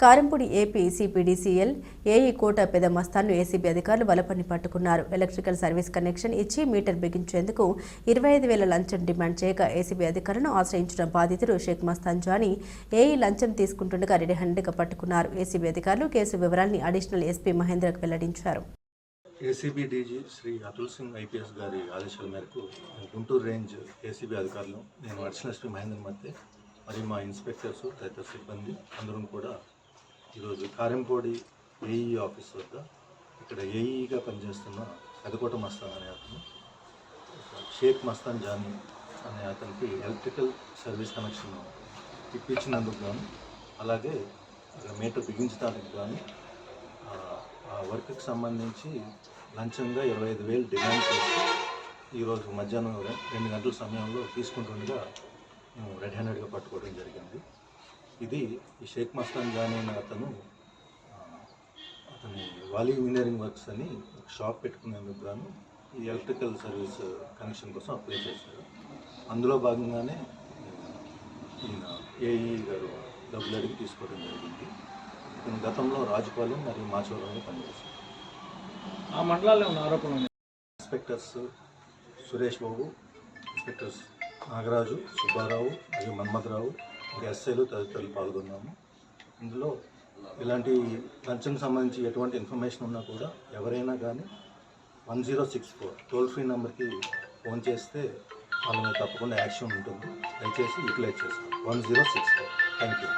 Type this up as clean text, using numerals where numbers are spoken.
Karampudi AP CPDCL AE కోట పెదమస్తాన్ను ACB అధికారులు బలపన్ని పట్టుకున్నారు. Electrical service connection ఇచ్చి మీటర్ బిగించేందుకు 25,000 లంచం డిమాండ్ చేయగా ఏసీబీ అధికారులను ఆశ్రయించిన బాధితుడు షేక్ మస్తాన్ జానీ ఏఈ లంచం తీసుకుంటుండగా రెడీ హ్యాండ్గా పట్టుకున్నారు. ఏసీబీ అధికారులు కేసు వివరాల్ని అడిషనల్ ఎస్పీ మహేంద్రకు వెల్లడించారు. ACB DG Shri Atul Singh IPS గారి ఆదేశాల మేరకు గుంటూరు రేంజ్ ఏసీబీ అధికారులు, నేను అడిషనల్ ఎస్పీ మహేంద్ర మధ్య మరియు మా ఇన్స్పెక్టర్స్ తదితర సిబ్బంది అందరం కూడా ఈరోజు కారంపూడి ఏఈ ఆఫీస్ వద్ద ఇక్కడ ఏఈగా పనిచేస్తున్న పెదకోట మస్తాన్ అనే అతను షేక్ మస్తాన్ జానీ అనే అతనికి ఎలక్ట్రికల్ సర్వీస్ కనెక్షన్ ఇప్పించినందుకు గాను, అలాగే మీటర్ బిగించడానికి గాను ఆ వర్క్కి సంబంధించి లంచంగా 25,000 డిమాండ్ చేసి ఈరోజు మధ్యాహ్నం 2 గంటల సమయంలో తీసుకుంటుండగా మేము రెడ్ హ్యాండెడ్గా పట్టుకోవడం జరిగింది. ఇది ఈ షేక్ మస్తాన్ జానీ అనే అతను వాలీ ఇంజనీరింగ్ వర్క్స్ అని ఒక షాప్ పెట్టుకునేందుకు గాను ఈ ఎలక్ట్రికల్ సర్వీస్ కనెక్షన్ కోసం అప్లై చేశారు. అందులో భాగంగానే ఈయన ఏఈ గారు డబ్బులు అడిగి తీసుకోవడం జరిగింది. ఇతను గతంలో రాజుపాలెం మరియు మాచవరంలో పనిచేశారు. ఆ మండలాల్లో ఉన్న ఆరోపణలు ఇన్స్పెక్టర్స్ సురేష్ బాబు, ఇన్స్పెక్టర్స్ నాగరాజు, సుబ్బారావు మరియు మన్మథరావు, ఎస్ఐలు తదితరులు పాల్గొన్నాము. ఇందులో ఇలాంటి లంచంకి సంబంధించి ఎటువంటి ఇన్ఫర్మేషన్ ఉన్నా కూడా ఎవరైనా కానీ 1064 టోల్ ఫ్రీ నెంబర్కి ఫోన్ చేస్తే వాళ్ళ మీద తప్పకుండా యాక్షన్ ఉంటుంది. దయచేసి యూటిలైజ్ చేస్తాం 1064. Thank you.